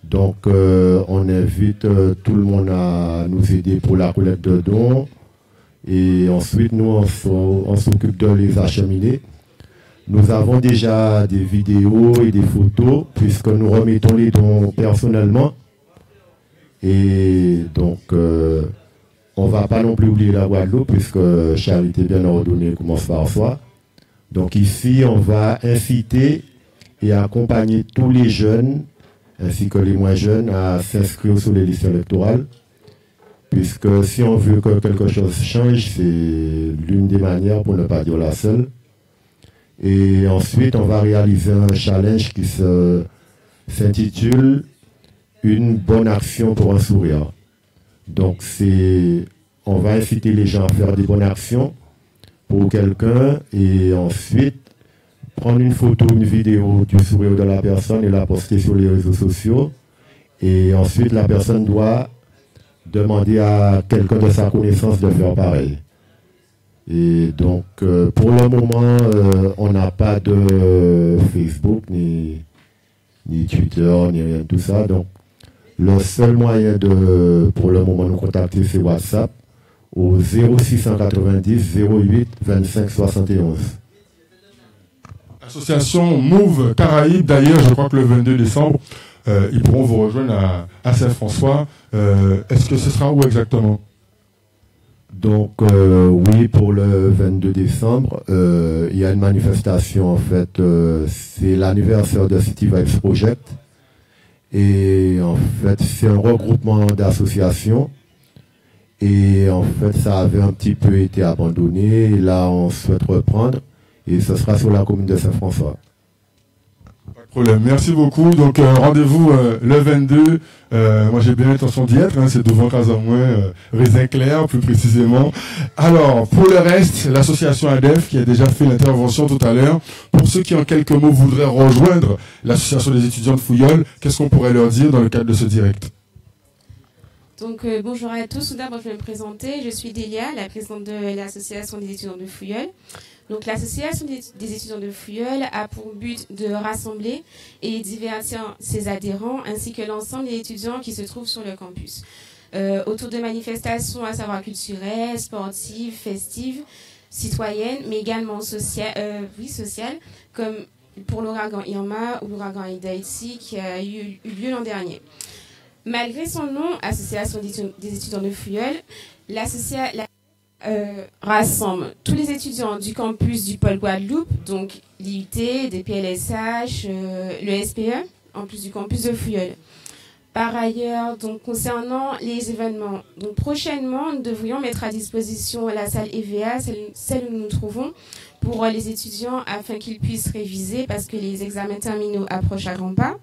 Donc, on invite tout le monde à nous aider pour la collecte de dons. Et ensuite, nous, on s'occupe de les acheminer. Nous avons déjà des vidéos et des photos, puisque nous remettons les dons personnellement. Et donc, on ne va pas non plus oublier la Guadeloupe, puisque charité bien ordonnée commence par soi. Donc ici, on va inciter et accompagner tous les jeunes, ainsi que les moins jeunes, à s'inscrire sur les listes électorales. Puisque si on veut que quelque chose change, c'est l'une des manières, pour ne pas dire la seule. Et ensuite, on va réaliser un challenge qui s'intitule « Une bonne action pour un sourire ». Donc, on va inciter les gens à faire des bonnes actions pour quelqu'un et ensuite prendre une photo, une vidéo du sourire de la personne et la poster sur les réseaux sociaux. Et ensuite, la personne doit demander à quelqu'un de sa connaissance de faire pareil. Et donc, pour le moment, on n'a pas de Facebook, ni Twitter, ni rien de tout ça. Donc, le seul moyen pour le moment, nous contacter, c'est WhatsApp au 0690 08 25 71. Association Move Caraïbes, d'ailleurs, je crois que le 22 décembre, ils pourront vous rejoindre à Saint-François. Est-ce que ce sera où exactement? Donc, oui, pour le 22 décembre, il y a une manifestation, en fait, c'est l'anniversaire de City Vibes Project. Et en fait, c'est un regroupement d'associations. Et en fait, ça avait un petit peu été abandonné. Et là, on souhaite reprendre. Et ce sera sur la commune de Saint-François. Pas de problème. Merci beaucoup. Donc, rendez-vous le 22. Moi, j'ai bien l'intention d'y être. Hein, c'est devant Casamouin, Raisin Clair, plus précisément. Alors, pour le reste, l'association ADEF, qui a déjà fait l'intervention tout à l'heure, pour ceux qui, en quelques mots, voudraient rejoindre l'association des étudiants de Fouilleul, qu'est-ce qu'on pourrait leur dire dans le cadre de ce direct? Donc, bonjour à tous. Tout d'abord, je vais me présenter. Je suis Delia, la présidente de l'association des étudiants de Fouilleul. Donc, l'association des étudiants de Fouilleul a pour but de rassembler et divertir ses adhérents ainsi que l'ensemble des étudiants qui se trouvent sur le campus. Autour de manifestations, à savoir culturelles, sportives, festives, citoyennes, mais également sociales, comme pour l'ouragan Irma ou l'ouragan Haïti qui a eu lieu l'an dernier. Malgré son nom, Association des étudiants de Fouilleul, l'association rassemble tous les étudiants du campus du pôle Guadeloupe, donc l'IUT, des PLSH, le SPE, en plus du campus de Fouilleul. Par ailleurs, donc, concernant les événements, donc, prochainement, nous devrions mettre à disposition la salle EVA, celle où nous nous trouvons, pour les étudiants afin qu'ils puissent réviser parce que les examens terminaux approchent à grands pas.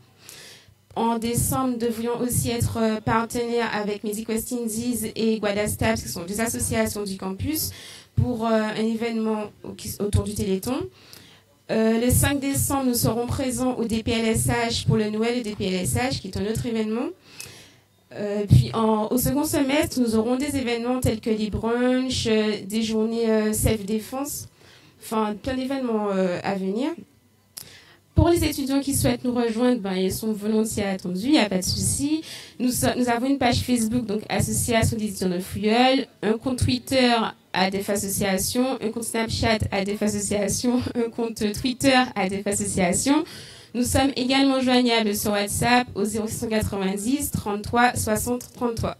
En décembre, nous devrions aussi être partenaires avec Medic West Indies et Guadastabs, qui sont deux associations du campus, pour un événement autour du Téléthon. Le 5 décembre, nous serons présents au DPLSH pour le Noël et DPLSH, qui est un autre événement. Puis au second semestre, nous aurons des événements tels que les brunchs, des journées self-défense, enfin plein d'événements à venir. Pour les étudiants qui souhaitent nous rejoindre, ils sont volontiers attendus, il n'y a pas de souci. Nous avons une page Facebook, donc Association des étudiants de Fouilleul, un compte Twitter ADEF Association, un compte Snapchat ADEF Association, un compte Twitter ADEF Association. Nous sommes également joignables sur WhatsApp au 0690 33 60 33.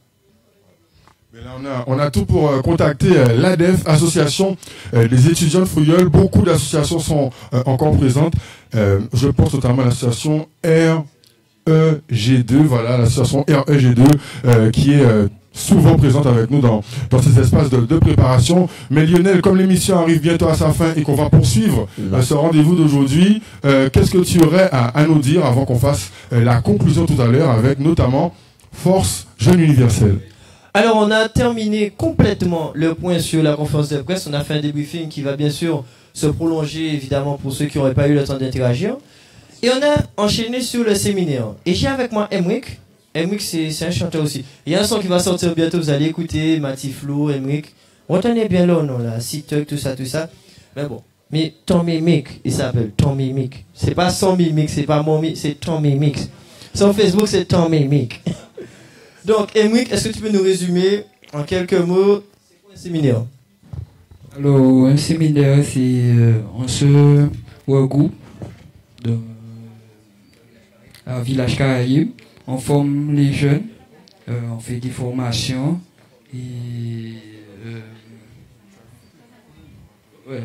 Mais là, on a tout pour contacter l'ADEF, Association des étudiants de Fouilleul. Beaucoup d'associations sont encore présentes. Je pense notamment à l'association REG2, voilà, l'association REG2 qui est souvent présente avec nous dans ces espaces de préparation. Mais Lionel, comme l'émission arrive bientôt à sa fin et qu'on va poursuivre ce rendez-vous d'aujourd'hui, qu'est-ce que tu aurais à nous dire avant qu'on fasse la conclusion tout à l'heure avec notamment Force Jeune Universelle? Alors, on a terminé complètement le point sur la conférence de presse. On a fait un débriefing qui va bien sûr se prolonger, évidemment, pour ceux qui n'auraient pas eu le temps d'interagir. Et on a enchaîné sur le séminaire. Et j'ai avec moi Emric. Emric, c'est un chanteur aussi. Il y a un son qui va sortir bientôt, vous allez écouter, Matiflo, Emric. Retenez bien le nom, là, Situk, tout ça. Mais bon. Mais Tommy Mick, il s'appelle Tommy Mick. C'est pas Tommy Mick, c'est pas Mommy, c'est Tommy Mick. Sur Facebook, c'est Tommy Mick. Donc, Emric, est-ce que tu peux nous résumer en quelques mots, c'est quoi un séminaire? Alors, un séminaire, c'est on se regroupe un village Caraïbe. On forme les jeunes, on fait des formations et ouais.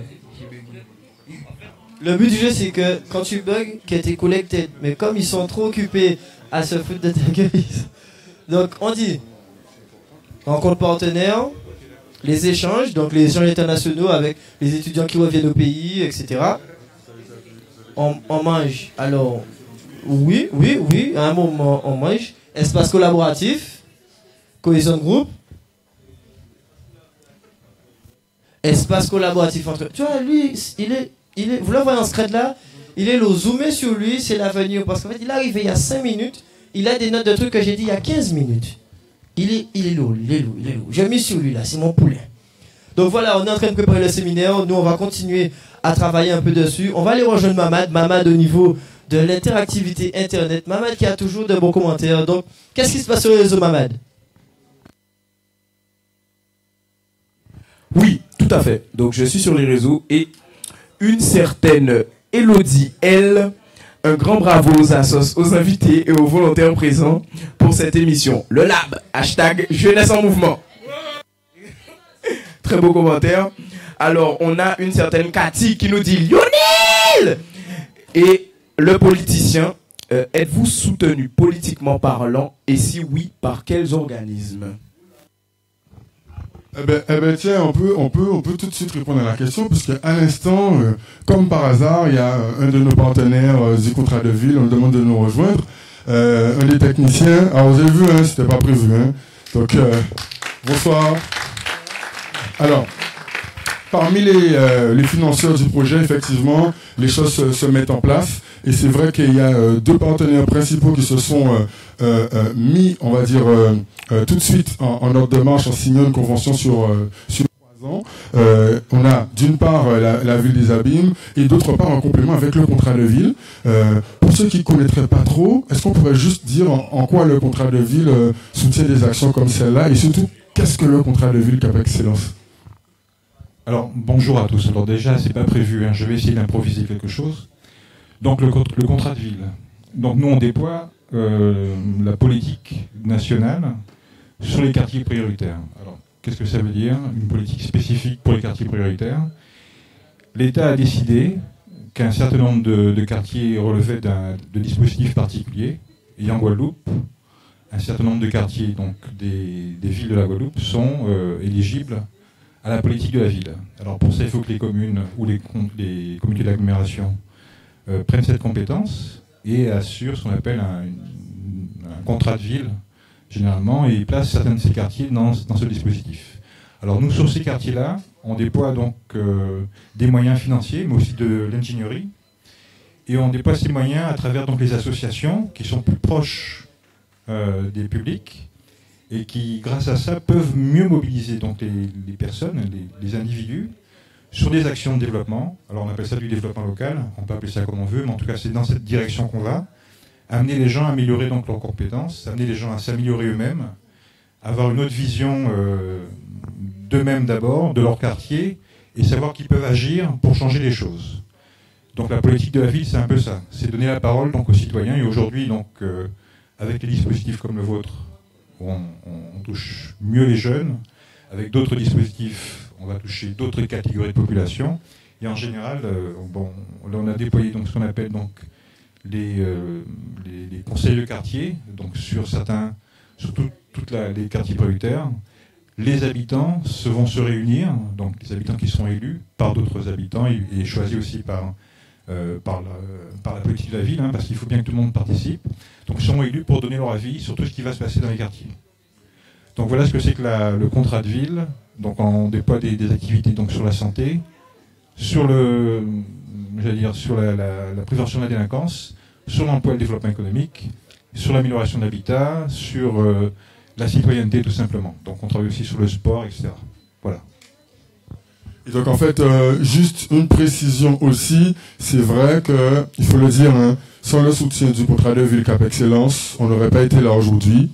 Le but du jeu, c'est que quand tu bugs, que tes collègues t'aident. Mais comme ils sont trop occupés à se foutre de ta gueule, donc on dit rencontre partenaire, les échanges, donc les échanges internationaux avec les étudiants qui reviennent au pays, etc. On mange. Alors, oui, à un moment, on mange. Espace collaboratif, cohésion de groupe. Espace collaboratif entre... Tu vois, lui, il est vous le voyez en scred là, il est le zoomé sur lui, c'est l'avenir. Parce qu'en fait, il est arrivé il y a 5 minutes, il a des notes de trucs que j'ai dit il y a 15 minutes. Il est lourd. J'ai mis sur lui là, c'est mon poulet. Donc voilà, on est en train de préparer le séminaire. Nous, on va continuer à travailler un peu dessus. On va aller rejoindre Mamad au niveau de l'interactivité Internet. Mamad qui a toujours de bons commentaires. Donc, qu'est-ce qui se passe sur le réseau, Mamad? Oui, tout à fait. Donc, je suis sur les réseaux et une certaine Elodie L. Un grand bravo aux assos, aux invités et aux volontaires présents pour cette émission. Le Lab, hashtag Jeunesse en Mouvement. Très beau commentaire. Alors, on a une certaine Cathy qui nous dit Lionel! Et le politicien, êtes-vous soutenu politiquement parlant? Et si oui, par quels organismes? Eh ben, tiens, on peut tout de suite répondre à la question, puisque à l'instant, comme par hasard, il y a un de nos partenaires du contrat de ville, on nous demande de nous rejoindre, un des techniciens. Alors, vous avez vu, hein, c'était pas prévu, hein. Donc, bonsoir. Alors, parmi les financeurs du projet, effectivement, les choses se mettent en place. Et c'est vrai qu'il y a 2 partenaires principaux qui se sont mis, on va dire, tout de suite en ordre de marche en signant une convention sur 3 ans. On a d'une part la ville des Abîmes et d'autre part en complément avec le contrat de ville. Pour ceux qui ne connaîtraient pas trop, est-ce qu'on pourrait juste dire en quoi le contrat de ville soutient des actions comme celle-là et surtout, qu'est-ce que le contrat de ville Cap Excellence? Alors, bonjour à tous. Alors déjà, c'est pas prévu, hein. Je vais essayer d'improviser quelque chose. Donc, le contrat de ville. Donc, nous, on déploie la politique nationale sur les quartiers prioritaires. Alors, qu'est-ce que ça veut dire? Une politique spécifique pour les quartiers prioritaires. L'État a décidé qu'un certain nombre de quartiers relevaient de dispositifs particuliers. Et en Guadeloupe, un certain nombre de quartiers, donc des villes de la Guadeloupe, sont éligibles à la politique de la ville. Alors pour ça, il faut que les communes ou les communautés d'agglomération prennent cette compétence et assurent ce qu'on appelle un contrat de ville, généralement, et placent certains de ces quartiers dans ce dispositif. Alors nous, sur ces quartiers-là, on déploie donc des moyens financiers, mais aussi de l'ingénierie, et on déploie ces moyens à travers donc les associations qui sont plus proches des publics, et qui, grâce à ça, peuvent mieux mobiliser donc les personnes, les individus, sur des actions de développement. Alors on appelle ça du développement local, on peut appeler ça comme on veut, mais en tout cas c'est dans cette direction qu'on va. Amener les gens à améliorer donc leurs compétences, amener les gens à s'améliorer eux-mêmes, avoir une autre vision d'eux-mêmes d'abord, de leur quartier, et savoir qu'ils peuvent agir pour changer les choses. Donc la politique de la ville, c'est un peu ça, c'est donner la parole donc aux citoyens, et aujourd'hui, donc, avec des dispositifs comme le vôtre, on touche mieux les jeunes. Avec d'autres dispositifs, on va toucher d'autres catégories de population. Et en général, là on a déployé donc, ce qu'on appelle donc, les conseils de quartier, donc sur tous les quartiers prioritaires. Les habitants vont se réunir, donc les habitants qui seront élus par d'autres habitants et choisis aussi par la politique de la ville, hein, parce qu'il faut bien que tout le monde participe. Donc ils seront élus pour donner leur avis sur tout ce qui va se passer dans les quartiers. Donc voilà ce que c'est que le contrat de ville. Donc on déploie des activités donc, sur la santé, sur sur la prévention de la délinquance, sur l'emploi et le développement économique, sur l'amélioration de l'habitat, sur la citoyenneté tout simplement. Donc on travaille aussi sur le sport, etc. Voilà. Et donc en fait, juste une précision aussi, c'est vrai que, il faut le dire, hein, sans le soutien du contrat de ville Cap Excellence, on n'aurait pas été là aujourd'hui.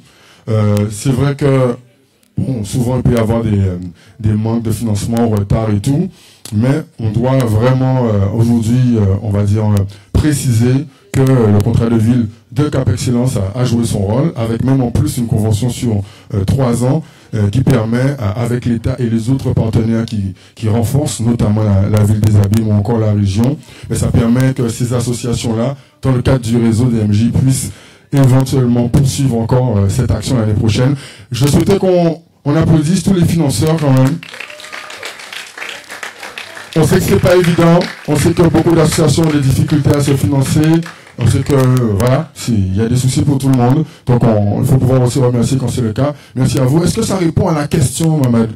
C'est vrai que, bon, souvent il peut y avoir des manques de financement, retard et tout. mais on doit vraiment aujourd'hui, on va dire, préciser que le contrat de ville de Cap Excellence a joué son rôle, avec même en plus une convention sur 3 ans qui permet, avec l'État et les autres partenaires qui renforcent, notamment la ville des Abîmes ou encore la région, mais ça permet que ces associations-là, dans le cadre du réseau DMJ, puissent éventuellement poursuivre encore cette action l'année prochaine. Je souhaitais qu'on applaudisse tous les financeurs quand même. On sait que c'est pas évident, on sait que beaucoup d'associations ont des difficultés à se financer, on sait que, voilà, il y a des soucis pour tout le monde, donc il faut pouvoir aussi remercier quand c'est le cas. Merci à vous. Est-ce que ça répond à la question, Mamad?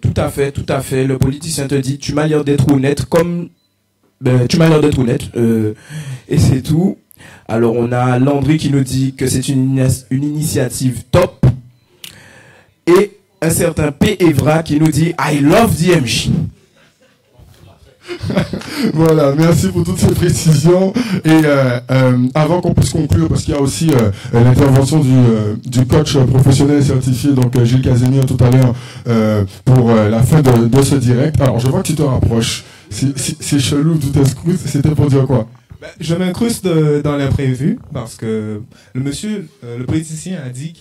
Tout à fait. Le politicien te dit, tu m'as l'air d'être honnête, et c'est tout. Alors, on a Landry qui nous dit que c'est une initiative top, et un certain P. Evra qui nous dit, I love DMJ. Voilà, merci pour toutes ces précisions. Et avant qu'on puisse conclure, parce qu'il y a aussi l'intervention du coach professionnel certifié, donc Gilles Casimir tout à l'heure, pour la fin de ce direct. Alors, je vois que tu te rapproches. C'est chelou, tout est. C'était pour dire quoi? Je m'incruste dans l'imprévu, parce que le politicien a dit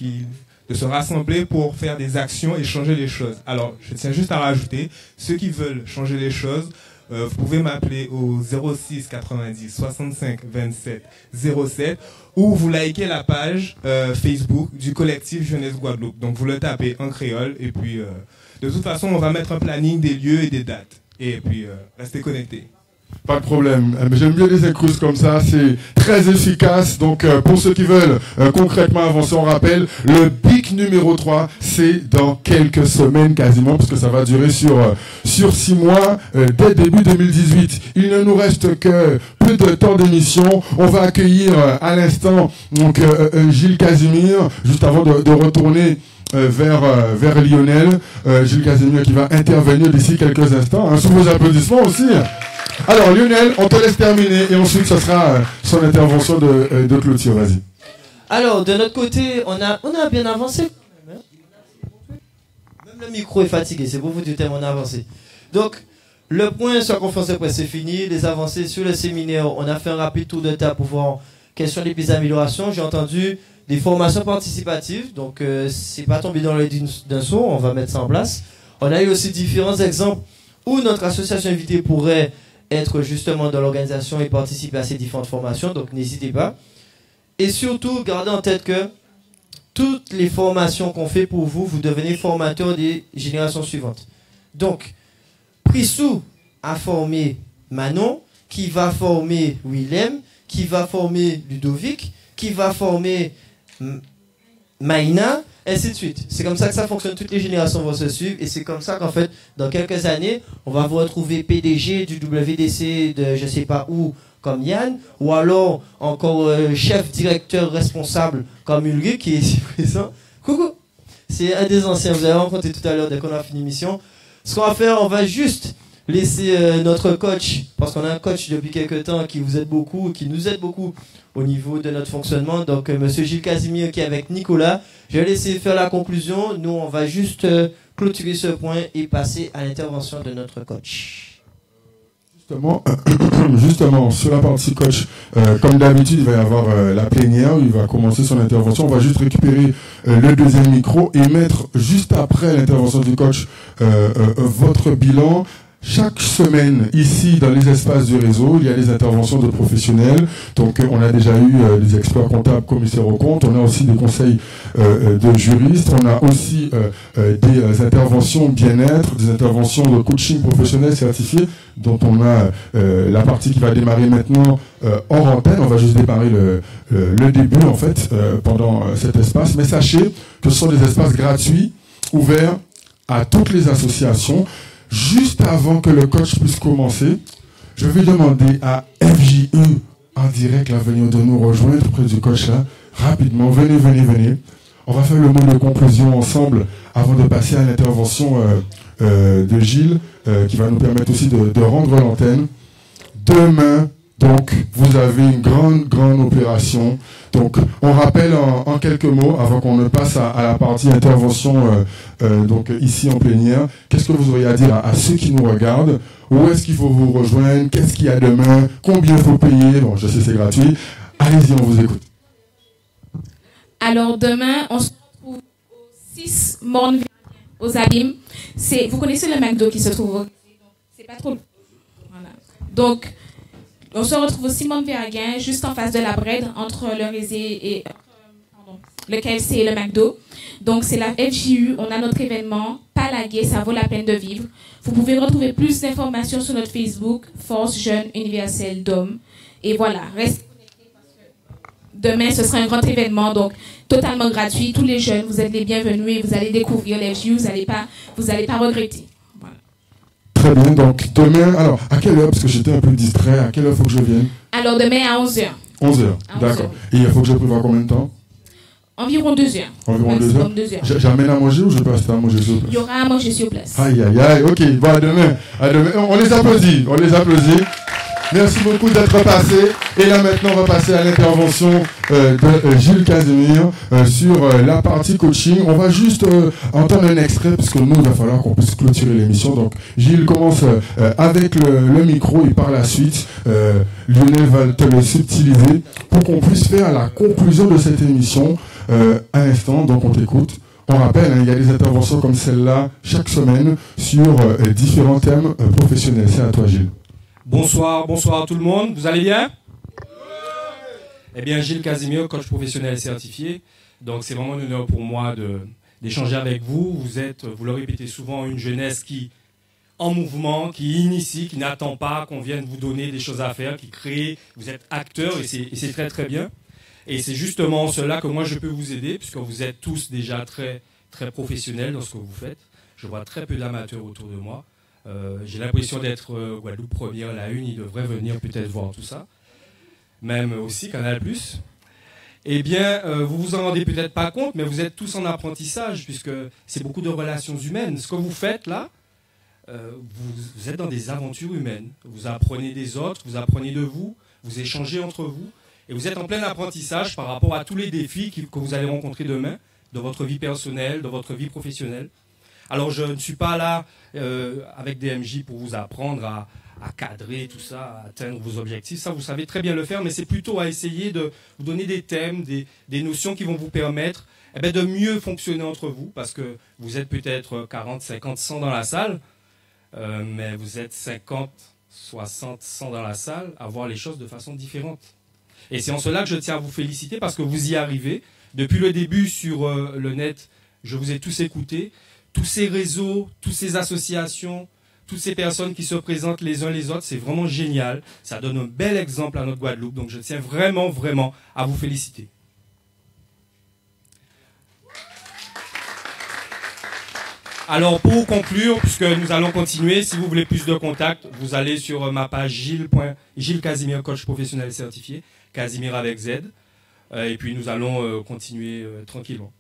de se rassembler pour faire des actions et changer les choses. Alors, je tiens juste à rajouter, ceux qui veulent changer les choses, vous pouvez m'appeler au 06 90 65 27 07 ou vous likez la page Facebook du collectif Jeunesse Guadeloupe. Donc vous le tapez en créole et puis de toute façon on va mettre un planning des lieux et des dates. Et puis restez connectés. Pas de problème. J'aime bien les incrustes comme ça, c'est très efficace. Donc pour ceux qui veulent concrètement avancer, on rappelle, le BIC numéro 3, c'est dans quelques semaines quasiment, parce que ça va durer sur 6 mois, dès début 2018. Il ne nous reste que peu de temps d'émission. On va accueillir à l'instant donc Gilles Casimir, juste avant de retourner vers Lionel. Gilles Casimir qui va intervenir d'ici quelques instants. Sous vos applaudissements aussi. Alors Lionel, on te laisse terminer et ensuite ce sera son intervention de clôture. Vas-y. Alors de notre côté, on a bien avancé. Même le micro est fatigué, c'est pour vous dire tellement on a avancé. Donc le point sur la conférence de presse c'est fini. Les avancées sur le séminaire, on a fait un rapide tour de table pour voir quelles sont les pistes d'amélioration. J'ai entendu des formations participatives, donc c'est pas tombé dans l'œil d'un sourd, on va mettre ça en place. On a eu aussi différents exemples où notre association invitée pourrait être justement dans l'organisation et participer à ces différentes formations, donc n'hésitez pas. Et surtout, gardez en tête que toutes les formations qu'on fait pour vous, vous devenez formateur des générations suivantes. Donc, Prissou a formé Manon, qui va former Willem, qui va former Ludovic, qui va former Maïna, ainsi de suite. C'est comme ça que ça fonctionne, toutes les générations vont se suivre et c'est comme ça qu'en fait, dans quelques années, on va vous retrouver PDG du WDC de je sais pas où, comme Yann, ou alors encore chef, directeur, responsable, comme Ulrich, qui est ici présent. Coucou! C'est un des anciens, vous avez rencontré tout à l'heure dès qu'on a fini l'émission. Ce qu'on va faire, on va juste laisser notre coach, parce qu'on a un coach depuis quelques temps qui vous aide beaucoup, qui nous aide beaucoup au niveau de notre fonctionnement. Donc, monsieur Gilles Casimir qui est avec Nicolas. Je vais laisser faire la conclusion. Nous, on va juste clôturer ce point et passer à l'intervention de notre coach. Justement, sur la partie coach, comme d'habitude, il va y avoir la plénière où il va commencer son intervention. On va juste récupérer le deuxième micro et mettre juste après l'intervention du coach votre bilan. Chaque semaine, ici, dans les espaces du réseau, il y a des interventions de professionnels. Donc, on a déjà eu des experts comptables, commissaires aux comptes. On a aussi des conseils de juristes. On a aussi des interventions bien-être, des interventions de coaching professionnel certifié, dont on a la partie qui va démarrer maintenant hors antenne. On va juste démarrer le début, en fait, pendant cet espace. Mais sachez que ce sont des espaces gratuits, ouverts à toutes les associations. Juste avant que le coach puisse commencer, je vais demander à FJE en direct là, venir de nous rejoindre près du coach là. Rapidement, venez. On va faire le mot de conclusion ensemble avant de passer à l'intervention de Gilles qui va nous permettre aussi de rendre l'antenne. Demain, Donc, vous avez une grande opération. Donc, on rappelle en quelques mots, avant qu'on ne passe à la partie intervention donc ici en plénière, qu'est-ce que vous auriez à dire à ceux qui nous regardent? Où est-ce qu'il faut vous rejoindre? Qu'est-ce qu'il y a demain? Combien il faut payer? Bon, je sais c'est gratuit. Allez-y, on vous écoute. Alors, demain, on se retrouve au 6 Morne aux Abîmes. Vous connaissez le McDo qui se trouve c'est pas trop... Voilà. Donc, on se retrouve au Simone Verguin, juste en face de la Brède, entre le Rézé et le KFC et le McDo. Donc, c'est la FJU. On a notre événement, Palagué, ça vaut la peine de vivre. Vous pouvez retrouver plus d'informations sur notre Facebook, Force Jeune Universelle DOM. Et voilà, restez connectés parce que demain, ce sera un grand événement, donc totalement gratuit. Tous les jeunes, vous êtes les bienvenus et vous allez découvrir les FJU. Vous n'allez pas regretter. Très bien, donc demain, alors à quelle heure, parce que j'étais un peu distrait, à quelle heure il faut que je vienne? Alors demain à 11h. 11h, d'accord. Et il faut que je prévoie combien de temps? Environ 2 heures. Environ 2 heures. J'amène à manger ou je peux rester à manger sur place? Il y aura à manger sur place. Aïe, ok, bon, à demain. On les applaudit, Merci beaucoup d'être passé. Et là maintenant, on va passer à l'intervention de Gilles Casimir sur la partie coaching. On va juste entendre un extrait parce que nous, il va falloir qu'on puisse clôturer l'émission. Donc Gilles commence avec le micro et par la suite, Lionel va te le subtiliser pour qu'on puisse faire la conclusion de cette émission à l'instant. Donc on t'écoute. On rappelle, il y a des interventions comme celle-là chaque semaine sur différents thèmes professionnels. C'est à toi, Gilles. Bonsoir à tout le monde. Vous allez bien? Eh bien, Gilles Casimir, coach professionnel certifié. Donc, c'est vraiment un honneur pour moi d'échanger avec vous. Vous le répétez souvent, une jeunesse qui en mouvement, qui initie, qui n'attend pas qu'on vienne vous donner des choses à faire, qui crée. Vous êtes acteur et c'est très très bien. Et c'est justement cela que moi je peux vous aider, puisque vous êtes tous déjà très très professionnels dans ce que vous faites. Je vois très peu d'amateurs autour de moi. J'ai l'impression d'être Guadeloupe Première, la Une, ils devraient venir peut-être voir tout ça. Même aussi Canal+. Eh bien, vous vous en rendez peut-être pas compte, mais vous êtes tous en apprentissage, puisque c'est beaucoup de relations humaines. Ce que vous faites là, vous êtes dans des aventures humaines. Vous apprenez des autres, vous apprenez de vous, vous échangez entre vous, et vous êtes en plein apprentissage par rapport à tous les défis que vous allez rencontrer demain, dans votre vie personnelle, dans votre vie professionnelle. Alors, je ne suis pas là avec DMJ pour vous apprendre à cadrer tout ça, à atteindre vos objectifs. Ça, vous savez très bien le faire, mais c'est plutôt à essayer de vous donner des thèmes, des notions qui vont vous permettre de mieux fonctionner entre vous, parce que vous êtes peut-être 40, 50, 100 dans la salle, mais vous êtes 50, 60, 100 dans la salle à voir les choses de façon différente. Et c'est en cela que je tiens à vous féliciter, parce que vous y arrivez. Depuis le début sur le net, je vous ai tous écoutés. Tous ces réseaux, toutes ces associations, toutes ces personnes qui se présentent les uns les autres, c'est vraiment génial. Ça donne un bel exemple à notre Guadeloupe. Donc je tiens vraiment, vraiment à vous féliciter. Alors pour conclure, puisque nous allons continuer, si vous voulez plus de contacts, vous allez sur ma page Gilles Casimir, coach professionnel certifié, Casimir avec Z. Et puis nous allons continuer tranquillement.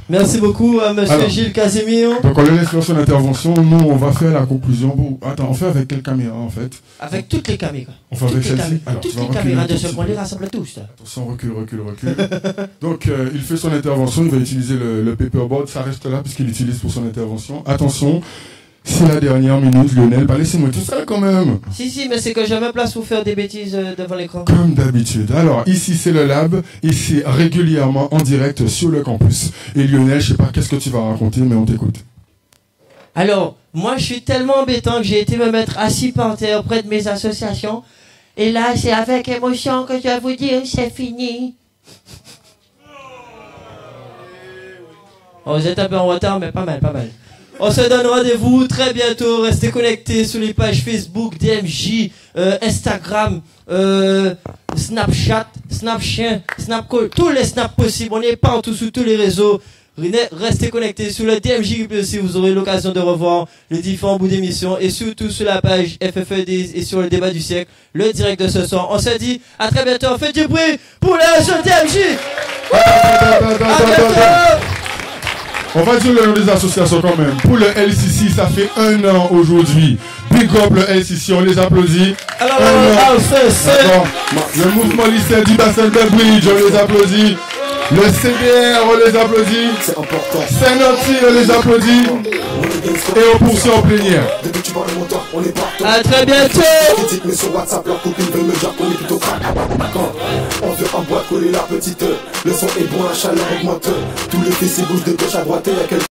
Merci beaucoup à monsieur Gilles Casimir. Donc on le laisse faire son intervention. Nous, on va faire la conclusion. Bon, attends, on fait avec quelle caméra en fait? Avec toutes les caméras. On fait avec celle-ci. Toutes les caméras de ce qu'on les rassemble tous. Attention, recule. Donc il fait son intervention. Il va utiliser le paperboard. Ça reste là puisqu'il l'utilise pour son intervention. Attention. C'est la dernière minute, Lionel. Pas laissez-moi tout ça quand même. Si, mais c'est que j'ai jamais place pour faire des bêtises devant l'écran. Comme d'habitude. Alors, ici, c'est le lab. Et c'est régulièrement en direct sur le campus. Et Lionel, je sais pas qu'est-ce que tu vas raconter, mais on t'écoute. Alors, moi, je suis tellement embêtant que j'ai été me mettre assis par terre près de mes associations. Et là, c'est avec émotion que je vais vous dire, c'est fini. Oh, vous êtes un peu en retard, mais pas mal. On se donne rendez-vous très bientôt. Restez connectés sur les pages Facebook, DMJ, Instagram, Snapchat, Snapchat, Snapcall, tous les snaps possibles. On est partout sur tous les réseaux. Restez connectés sur le DMJ aussi. Vous aurez l'occasion de revoir les différents bouts d'émission et surtout sur la page FFED et sur le débat du siècle, le direct de ce soir. On se dit à très bientôt. Faites du bruit pour la jeune DMJ. À bientôt. On va dire le nom des associations quand même. Pour le LCC, ça fait 1 an aujourd'hui. Big up le S ici, on les applaudit. Le mouvement lycée du bassin de Bridge, on les applaudit. Le CDR, on les applaudit. C'est important. Saint-Nancy, on les applaudit. Et on poursuit en plénière. À très bientôt. Mais sur WhatsApp, leur copine veut me dire qu'on est plutôt crack. On veut en boîte coller la petite. Le son est bon, la chaleur augmente. Tous les fessiers bougent de gauche à droite et y'a quelqu'un.